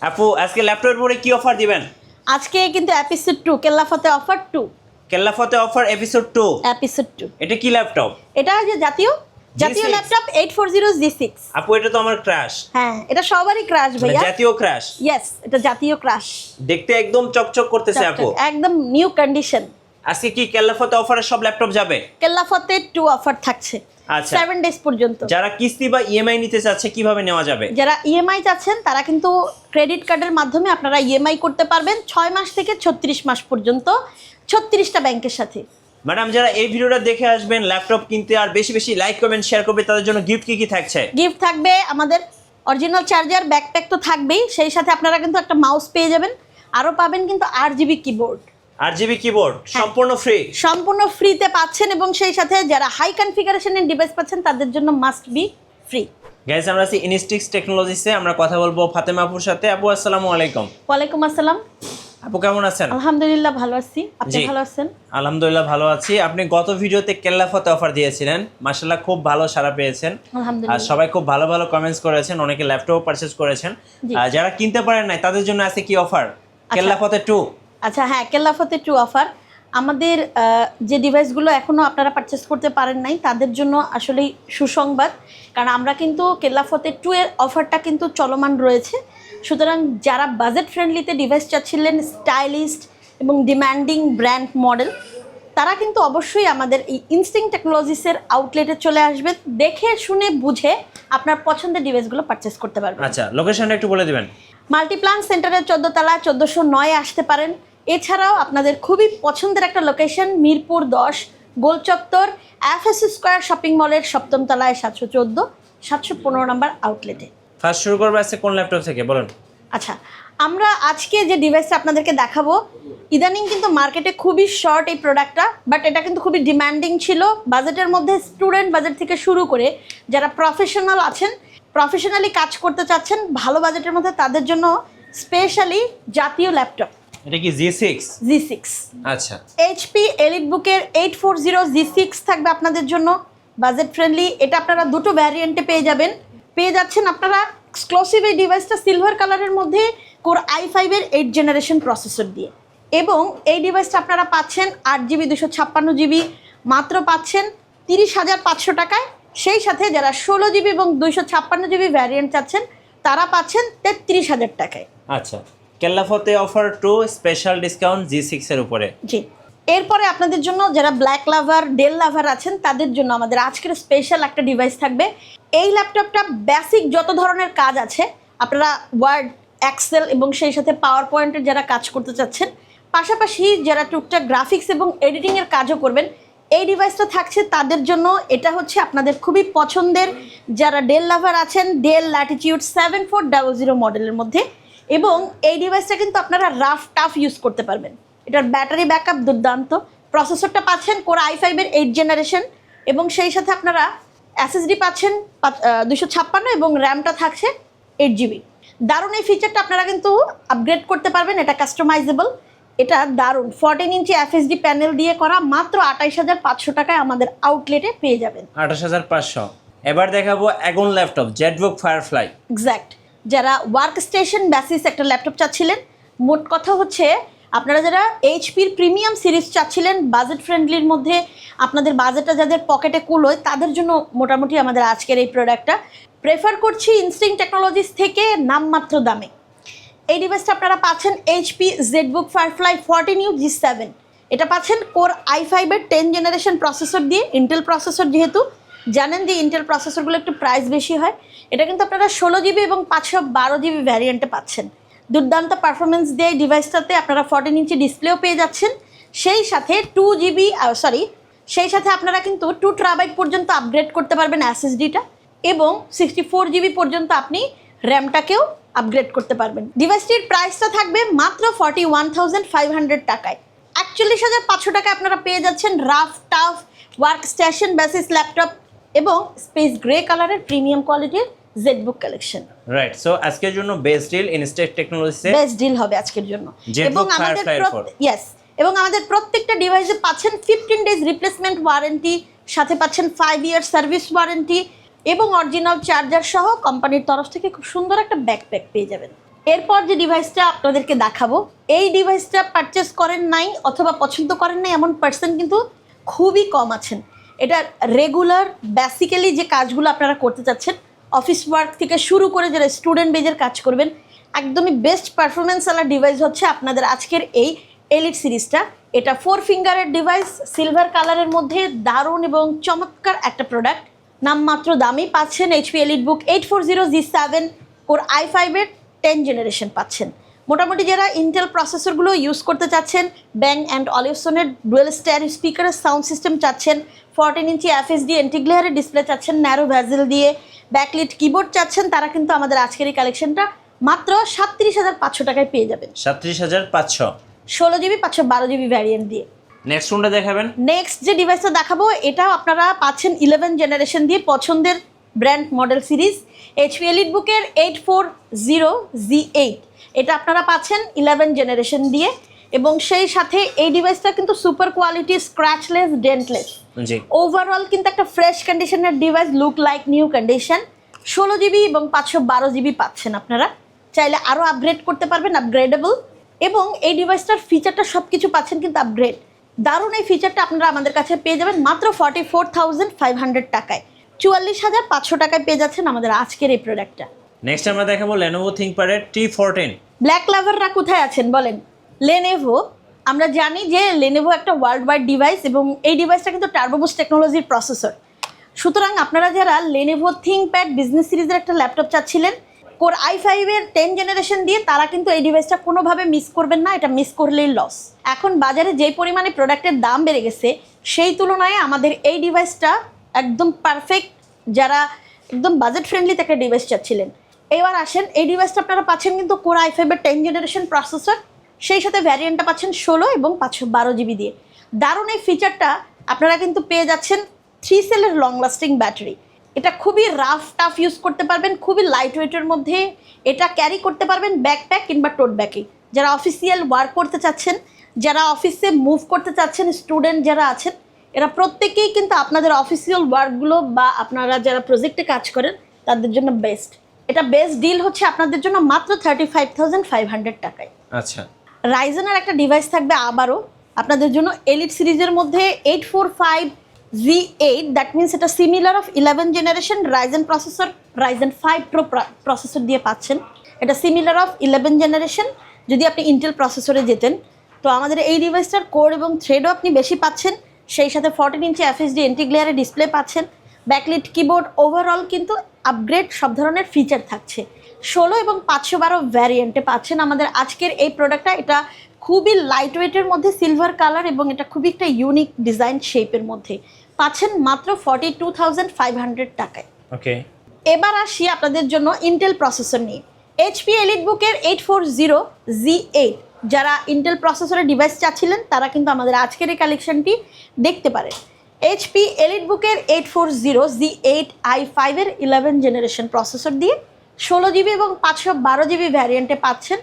আপু আজকে ল্যাপটপের পরে কি অফার দিবেন? আজকে কিন্তু এপিসোড 2 কেল্লাফতে অফার 2 কেল্লাফতে অফার এপিসোড 2। এপিসোড 2 এটা কি ল্যাপটপ? এটা যে জাতীয় G6 ল্যাপটপ 840 G6। আপু এটা তো আমার ক্রাশ। হ্যাঁ এটা সবারই ক্রাশ ভাইয়া, জাতীয় ক্রাশ। ইয়েস এটা জাতীয় ক্রাশ, দেখতে একদম চকচক করতেছে আপু। একদম নিউ কন্ডিশন। আজকে কি কেল্লাফতে অফারে সব ল্যাপটপ যাবে? কেল্লাফতে 2 অফার থাকছে আচ্ছা 7 ডেজ পর্যন্ত। যারা কিস্তি বা ইএমআই নিতে চাচ্ছে কিভাবে নেওয়া যাবে? যারা ইএমআই চাচ্ছেন তারা কিন্তু ক্রেডিট কার্ডের মাধ্যমে আপনারা ইএমআই করতে পারবেন 6 মাস থেকে 36 মাস পর্যন্ত 36টা ব্যাংকের সাথে। ম্যাডাম যারা এই ভিডিওটা দেখে আসবেন ল্যাপটপ কিনতে আর বেশি বেশি লাইক কমেন্ট শেয়ার করবে তাদের জন্য গিফট কি থাকছে? গিফট থাকবে আমাদের অরিজিনাল চার্জার, ব্যাকপ্যাক তো থাকবেই, সেই সাথে আপনারা কিন্তু একটা মাউস পেয়ে যাবেন, আরও পাবেন কিন্তু 8GB কিবোর্ড। 8GB কিবোর্ড সম্পূর্ণ ফ্রি, সম্পূর্ণ ফ্রিতে পাচ্ছেন এবং সেই সাথে যারা হাই কনফিগারেশনের ডিভাইস পাচ্ছেন তাদের জন্য মাস্ট বি ফ্রি। গাইস আমরা আছি ইনস্টিক্স টেকনোলজিসে, আমরা কথা বলবো ফাতেমা আপুর সাথে। আপু আসসালামু আলাইকুম। ওয়ালাইকুম আসসালাম। আপু কেমন আছেন? আলহামদুলিল্লাহ ভালো আছি, আপনি ভালো আছেন? আলহামদুলিল্লাহ ভালো আছি। আপনি গত ভিডিওতে কেল্লাফতে অফার দিয়েছিলেন, মাশাআল্লাহ খুব ভালো সাড়া পেয়েছেন আর আলহামদুলিল্লাহ সবাই খুব ভালো ভালো কমেন্টস করেছেন, অনেকে ল্যাপটপ পারচেজ করেছেন। আর যারা কিনতে পারেন নাই তাদের জন্য আছে কি অফার? কেল্লাফতে 2। আচ্ছা হ্যাঁ, কেল্লাফতে 2 অফার। আমাদের যে ডিভাইসগুলো এখনও আপনারা পারচেস করতে পারেন নাই তাদের জন্য আসলেই সুসংবাদ, কারণ আমরা কিন্তু কেল্লাফতে 2 এর অফারটা কিন্তু চলমান রয়েছে। সুতরাং যারা বাজেট ফ্রেন্ডলিতে ডিভাইস চাচ্ছিলেন, স্টাইলিস্ট এবং ডিমান্ডিং ব্র্যান্ড মডেল, তারা কিন্তু অবশ্যই আমাদের এই ইনস্টিংক্ট টেকনোলজিসের আউটলেটে চলে আসবেন, দেখে শুনে বুঝে আপনার পছন্দের ডিভাইসগুলো পারচেস করতে পারবেন। আচ্ছা লোকেশনটা একটু বলে দিবেন। মাল্টিপ্লান সেন্টারের 14 তলায় 1409 আসতে পারেন। এছাড়াও আপনাদের খুবই পছন্দের একটা লোকেশন মিরপুর 10 গোলচত্বর এফএস স্কয়ার শপিং মলের 7ম তলায় 714 715 নম্বর আউটলেটে। ফার্স্ট শুরু করবো আজকে কোন ল্যাপটপ থেকে বলুন? আচ্ছা আমরা আজকে যে ডিভাইসটা আপনাদেরকে দেখাবো, ইদানিং কিন্তু মার্কেটে খুবই শর্ট এই প্রোডাক্টটা, বাট এটা কিন্তু খুবই ডিমান্ডিং ছিল বাজেটের মধ্যে। স্টুডেন্ট বাজেট থেকে শুরু করে যারা প্রফেশনাল আছেন, প্রফেশনালি কাজ করতে চাচ্ছেন ভালো বাজেটের মধ্যে, তাদের জন্য স্পেশালি জাতীয় ল্যাপটপ। এটা কি G6? আচ্ছা HP এলিটবুকের 840 G6 থাকবে আপনাদের জন্য বাজেট ফ্রেন্ডলি। এটা আপনারা দুটো ভ্যারিয়েন্টে পেয়ে যাচ্ছেন আপনারা। এক্সক্লুসিভ এই ডিভাইসটা সিলভার কালারের মধ্যে কোর i5 এর 8 জেনারেশন প্রসেসর দিয়ে, এবং এই ডিভাইসটা আপনারা পাচ্ছেন 8GB 256GB মাত্র পাচ্ছেন 30,500 টাকায়। সেই সাথে যারা 16GB এবং 256GB ভ্যারিয়েন্ট চাচ্ছেন তারা পাচ্ছেন 33,000 টাকায়। আচ্ছা কেল্লাফতে অফার 2 স্পেশাল ডিসকাউন্ট G6 এর উপরে। জি, এরপরে আপনাদের জন্য যারা ব্ল্যাক লাভার, ডেল লাভার আছেন তাদের জন্য আমাদের আজকের স্পেশাল একটা ডিভাইস থাকবে। এই ল্যাপটপটা বেসিক যত ধরনের কাজ আছে আপনারা ওয়ার্ড, এক্সেল এবং সেই সাথে পাওয়ার পয়েন্টের যারা কাজ করতে চাচ্ছেন, পাশাপাশি যারা টুকটাক গ্রাফিক্স এবং এডিটিংয়ের কাজও করবেন, এই ডিভাইসটা থাকছে তাদের জন্য। এটা হচ্ছে আপনাদের খুবই পছন্দের যারা ডেল লাভার আছেন, ডেল ল্যাটিটিউড 7400 মডেলের মধ্যে, এবং এই ডিভাইসটা কিন্তু আপনারা রাফ টাফ ইউজ করতে পারবেন। এটার ব্যাটারি ব্যাকআপ দুর্দান্ত, প্রসেসরটা পাচ্ছেন কোর i5 এর 8 জেনারেশন, এবং সেই সাথে আপনারা এসএসডি পাচ্ছেন 256 এবং র্যামটা থাকছে 8GB। দারুণ এই ফিচারটা আপনারা কিন্তু আপগ্রেড করতে পারবেন, এটা কাস্টমাইজেবল। এটা দারুণ 14 ইঞ্চি এফএসডি প্যানেল দিয়ে করা, মাত্র 28,500 টাকায় আমাদের আউটলেটে পেয়ে যাবেন। 28,500। এবার দেখাবো Aegon laptop Jetbook firefly. Exact, যারা ওয়ার্ক স্টেশন বেসিস একটা ল্যাপটপ চাচ্ছিলেন, মোট কথা হচ্ছে আপনারা যারা এইচপির প্রিমিয়াম সিরিজ চাচ্ছিলেন বাজেট ফ্রেন্ডলির মধ্যে, আপনাদের বাজেটটা যাদের পকেটে কুলোয় তাদের জন্য মোটামুটি আমাদের আজকের এই প্রোডাক্টটা প্রেফার করছি ইনস্টিংক্ট টেকনোলজিস থেকে নামমাত্র দামে। এই ডিভাইসটা আপনারা পাচ্ছেন HP Jetbook firefly 14U G7। এটা পাচ্ছেন কোর i5 এর 10 জেনারেশন প্রসেসর দিয়ে। ইন্টেল প্রসেসর যেহেতু জানেন যে ইন্টেল প্রসেসরগুলো একটু প্রাইস বেশি হয়, এটা কিন্তু আপনারা 16GB এবং 512GB ভ্যারিয়েন্টে পাচ্ছেন। দুর্দান্ত পারফরমেন্স দিয়ে এই ডিভাইসটাতে আপনারা 14 ইঞ্চি ডিসপ্লেও পেয়ে যাচ্ছেন, সেই সাথে সেই সাথে আপনারা কিন্তু 2TB পর্যন্ত আপগ্রেড করতে পারবেন এসএসডিটা, এবং 64GB পর্যন্ত আপনি র্যামটাকেও আপগ্রেড করতে পারবেন। ডিভাইসটির প্রাইসটা থাকবে মাত্র 41,500 টাকায়। 41,500 টাকায় আপনারা পেয়ে যাচ্ছেন rough tough work station basis laptop এবং স্পেস গ্রে কালারের প্রিমিয়াম কোয়ালিটির জেটবুক কালেকশন। রাইট, সো আজকের জন্য বেস্ট ডিল ইনস্টিংক্ট টেকনোলজিসে বেস্ট ডিল হবে আজকের জন্য। এবং আমাদের প্রত্যেকটা ডিভাইসে পাচ্ছেন 15 ডেজ রিপ্লেসমেন্ট ওয়ারেন্টি, সাথে পাচ্ছেন 5 ইয়ার সার্ভিস ওয়ারেন্টি এবং অরিজিনাল চার্জার সহ কোম্পানির তরফ থেকে খুব সুন্দর একটা ব্যাকপ্যাক পেয়ে যাবেন। এরপর যে ডিভাইসটা আপনাদেরকে দেখাবো, এই ডিভাইসটা পারচেস করেন নাই অথবা পছন্দ করেন নাই এমন পার্সন কিন্তু খুবই কম আছেন। এটা রেগুলার বেসিক্যালি যে কাজগুলো আপনারা করতে চাচ্ছেন, অফিস ওয়ার্ক থেকে শুরু করে যারা স্টুডেন্ট বেজের কাজ করবেন, একদমই বেস্ট পারফরমেন্সওয়ালা ডিভাইস হচ্ছে আপনাদের আজকের এই এলিট সিরিজটা। এটা 4 ফিঙ্গারের ডিভাইস, সিলভার কালারের মধ্যে দারুণ এবং চমৎকার একটা প্রোডাক্ট। নামমাত্র দামেই পাচ্ছেন HP EliteBook 840G7 কোর i5-এর 10 জেনারেশন পাচ্ছেন। মোটামুটি যারা ইন্টেল প্রসেসরগুলো ইউজ করতে চাচ্ছেন, ব্যাং অ্যান্ড অলিভসনের ডুয়েল স্টেরিও স্পিকারের সাউন্ড সিস্টেম চাচ্ছেন, 14 ইঞ্চি FHD এন্টিগ্লেয়ারের ডিসপ্লে চাচ্ছেন ন্যারো ভ্যাজেল দিয়ে, ব্যাকলিট কিবোর্ড চাচ্ছেন, তারা কিন্তু আমাদের আজকের এই কালেকশনটা মাত্র 37,500 টাকায় পেয়ে যাবেন। 37,500 16GB 512GB ভ্যারিয়েন্ট দিয়ে। নেক্সট কোনটা দেখাবেন? নেক্সট যে ডিভাইসটা দেখাবো এটাও আপনারা পাচ্ছেন 11 জেনারেশন দিয়ে, পছন্দের brand model series HP EliteBook-এর 840Z8। এটা আপনারা পাচ্ছেন 11 জেনারেশন দিয়ে, এবং সেই সাথে এই ডিভাইসটা কিন্তু সুপার কোয়ালিটি, স্ক্র্যাচলেস, ডেন্টলেস। জি, ওভারঅল কিন্তু একটা ফ্রেশ কন্ডিশনের device, look like new condition. 16GB এবং 512GB পাচ্ছেন আপনারা। চাইলে আরও আপগ্রেড করতে পারবেন, আপগ্রেডেবল। এবং এই ডিভাইসটার ফিচারটা সব কিছু পাচ্ছেন কিন্তু আপগ্রেড। দারুণ এই ফিচারটা আপনারা আমাদের কাছে পেয়ে যাবেন মাত্র 44,500 টাকায়। 44,500 টাকায় পেয়ে যাচ্ছেন আমাদের আজকের এই প্রোডাক্টটা। নেক্সট আমরা দেখাবো Lenovo ThinkPad T14। ব্ল্যাক লাভাররা কোথায় আছেন বলেন? লেনোভো, আমরা জানি যে লেনোভো একটা ওয়ার্ল্ড ওয়াইড ডিভাইস এবং এই ডিভাইসটা কিন্তু টার্বোবুস্ট টেকনোলজির প্রসেসর। সুতরাং আপনারা যারা লেনোভো থিংকপ্যাড বিজনেস সিরিজের একটা ল্যাপটপ চাচ্ছিলেন কোর i5-এর 10 জেনারেশন দিয়ে, তারা কিন্তু এই ডিভাইসটা কোনোভাবে মিস করবেন না। এটা মিস করলেই লস। এখন বাজারে যেই পরিমাণে প্রোডাক্টের দাম বেড়ে গেছে, সেই তুলনায় আমাদের এই ডিভাইসটা একদম পারফেক্ট। যারা একদম বাজেট ফ্রেন্ডলিতে একটা ডিভাইস চাচ্ছিলেন, এবার আসেন এই ডিভাইসটা আপনারা পাচ্ছেন কিন্তু কোর i5-এর 10 জেনারেশন প্রসেসর, সেই সাথে ভ্যারিয়েন্টটা পাচ্ছেন 16 এবং 512GB দিয়ে। দারুণ এই ফিচারটা আপনারা কিন্তু পেয়ে যাচ্ছেন 3 সেলের লং লাস্টিং ব্যাটারি। এটা খুবই রাফ টাফ ইউজ করতে পারবেন, খুবই লাইট ওয়েটের মধ্যে এটা ক্যারি করতে পারবেন ব্যাকপ্যাক কিংবা টোট ব্যাগে। যারা অফিসিয়াল ওয়ার্ক করতে চাচ্ছেন, যারা অফিসে মুভ করতে চাচ্ছেন, স্টুডেন্ট যারা আছেন, এরা প্রত্যেকেই কিন্তু আপনাদের অফিসিয়াল ওয়ার্কগুলো বা আপনারা যারা প্রজেক্টে কাজ করেন তাদের জন্য বেস্ট। এটা বেস্ট ডিল হচ্ছে আপনাদের জন্য মাত্র 35,500 টাকায়। আচ্ছা, রাইজেনের একটা ডিভাইস থাকবে আবারও আপনাদের জন্য এলিট সিরিজের মধ্যে 845Z8। দ্যাট মিনস এটা similar of 11 generation Ryzen processor, Ryzen 5 pro processor দিয়ে পাচ্ছেন। এটা সিমিলার অফ 11 জেনারেশন। যদি আপনি ইন্টেল প্রসেসরে যেতেন, তো আমাদের এই ডিভাইসটার কোর এবং থ্রেডও আপনি বেশি পাচ্ছেন, সেই সাথে 14 ইঞ্চি FHD এন্টিগ্লেয়ারের ডিসপ্লে পাচ্ছেন, ব্যাকলিট কিবোর্ড। ওভারঅল কিন্তু আপগ্রেড সব ধরনের ফিচার থাকছে। 16 এবং 512 ভ্যারিয়েন্টে পাচ্ছেন আমাদের আজকের এই প্রোডাক্টটা। এটা খুবই লাইট ওয়েটের মধ্যে, সিলভার কালার, এবং এটা খুবই একটা ইউনিক ডিজাইন শেপের মধ্যে পাচ্ছেন মাত্র 42,500 টাকায়। ওকে, এবার আসি আপনাদের জন্য ইন্টেল প্রসেসর নিয়ে। HP EliteBook-এর 840Z8 যারা ইন্টেল প্রসেসরের ডিভাইস চাচ্ছিলেন, তারা কিন্তু আমাদের আজকের এই কালেকশনটি দেখতে পারেন। HP EliteBook-এর 840Z8 i5-এর 11 জেনারেশন প্রসেসর দিয়ে 16GB এবং 512GB ভ্যারিয়েন্টে পাচ্ছেন।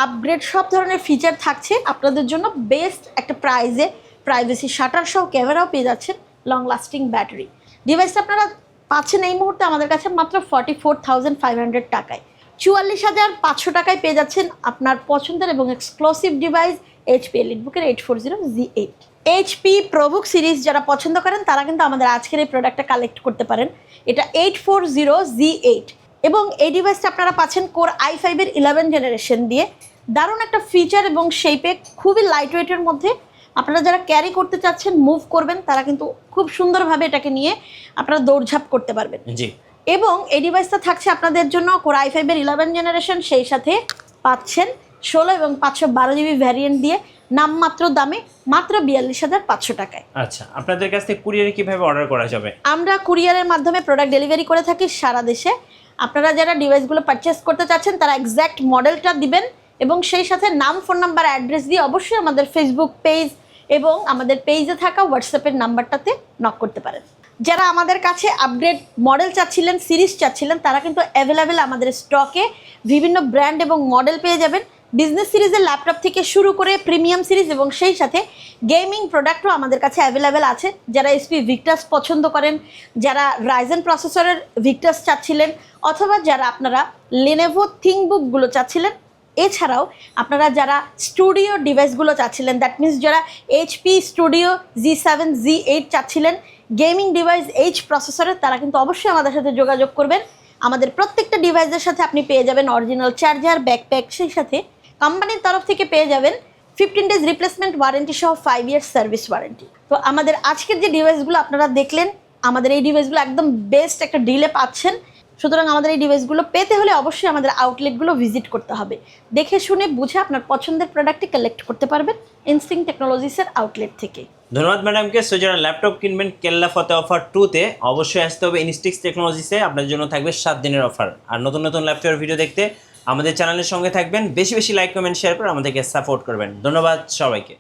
আপগ্রেড সব ধরনের ফিচার থাকছে আপনাদের জন্য বেস্ট একটা প্রাইজে। প্রাইভেসি শাটার সহ ক্যামেরাও পেয়ে যাচ্ছেন, লং লাস্টিং ব্যাটারি। ডিভাইসটা আপনারা পাচ্ছেন এই মুহূর্তে আমাদের কাছে মাত্র 44,500 টাকায়। 44,500 টাকায় পেয়ে যাচ্ছেন আপনার পছন্দের এবং exclusive device HP EliteBook-এর 840Z8। HP ProBook series যারা পছন্দ করেন, তারা কিন্তু আমাদের আজকের এই প্রোডাক্টটা কালেক্ট করতে পারেন। এটা 840Z8 এবং এই ডিভাইসটা আপনারা পাচ্ছেন কোর i5-এর 11 জেনারেশন দিয়ে। দারুণ একটা ফিচার এবং শেপে, খুবই লাইট ওয়েটের মধ্যে। আপনারা যারা ক্যারি করতে চাচ্ছেন, মুভ করবেন, তারা কিন্তু খুব সুন্দরভাবে এটাকে নিয়ে আপনারা দৌড়ঝাঁপ করতে পারবেন। জি, এবং এই ডিভাইসটা থাকছে আপনাদের জন্য কোর i5-এর 11 জেনারেশন, সেই সাথে পাচ্ছেন 16 এবং 512GB ভ্যারিয়েন্ট দিয়ে, নামমাত্র দামে মাত্র 42,500 টাকায়। আচ্ছা, আপনাদের কাছ থেকে কুরিয়ারে কিভাবে অর্ডার করা যাবে? আমরা কুরিয়ারের মাধ্যমে প্রোডাক্ট ডেলিভারি করে থাকি সারা দেশে। আপনারা যারা ডিভাইসগুলো পারচেস করতে চাচ্ছেন, তারা এক্স্যাক্ট মডেলটা দিবেন এবং সেই সাথে নাম, ফোন নাম্বার, অ্যাড্রেস দিয়ে অবশ্যই আমাদের ফেসবুক পেজ এবং আমাদের পেজে থাকা হোয়াটসঅ্যাপের নাম্বারটাতে নক করতে পারেন। যারা আমাদের কাছে আপগ্রেড মডেল চাচ্ছিলেন, সিরিজ চাচ্ছিলেন, তারা কিন্তু অ্যাভেলেবেল আমাদের স্টকে বিভিন্ন ব্র্যান্ড এবং মডেল পেয়ে যাবেন। বিজনেস সিরিজের ল্যাপটপ থেকে শুরু করে প্রিমিয়াম সিরিজ এবং সেই সাথে গেমিং প্রোডাক্টও আমাদের কাছে অ্যাভেলেবেল আছে। যারা HP Victus পছন্দ করেন, যারা রাইজেন প্রসেসরের Victus চাচ্ছিলেন, অথবা যারা আপনারা Lenovo ThinkBook-গুলো চাচ্ছিলেন, এছাড়াও আপনারা যারা স্টুডিও ডিভাইসগুলো চাচ্ছিলেন, দ্যাট মিনস যারা HP স্টুডিও G7 G8 চাচ্ছিলেন গেমিং ডিভাইস প্রসেসরের, তারা কিন্তু অবশ্যই আমাদের সাথে যোগাযোগ করবেন। আমাদের প্রত্যেকটা ডিভাইসের সাথে আপনি পেয়ে যাবেন অরিজিনাল চার্জার, ব্যাকপ্যাক, সেই সাথে কোম্পানির তরফ থেকে পেয়ে যাবেন 15 ডেজ রিপ্লেসমেন্ট ওয়ারেন্টি সহ 5 ইয়ার্স সার্ভিস ওয়ারেন্টি। তো আমাদের আজকের যে ডিভাইসগুলো আপনারা দেখলেন, আমাদের এই ডিভাইসগুলো একদম বেস্ট একটা ডিলে পাচ্ছেন। সুতরাং আমাদের এই ডিভাইসগুলো পেতে হলে অবশ্যই আমাদের আউটলেটগুলো ভিজিট করতে হবে। দেখে শুনে বুঝে আপনার পছন্দের প্রোডাক্টটি কালেক্ট করতে পারবেন ইনস্টিংক্ট টেকনোলজিসের আউটলেট থেকে। ধন্যবাদ ম্যাডামকে। সো যারা ল্যাপটপ কিনবেন কেল্লা ফতে অফার 2-তে অবশ্যই আসতে হবে ইনস্টিংক্ট টেকনোলজিসে। আপনার জন্য থাকবে 7 দিনের অফার। আর নতুন নতুন ল্যাপটপের ভিডিও দেখতে আমাদের চ্যানেলের সঙ্গে থাকবেন। বেশি বেশি লাইক, কমেন্ট, শেয়ার করে আমাদেরকে সাপোর্ট করবেন। ধন্যবাদ সবাইকে।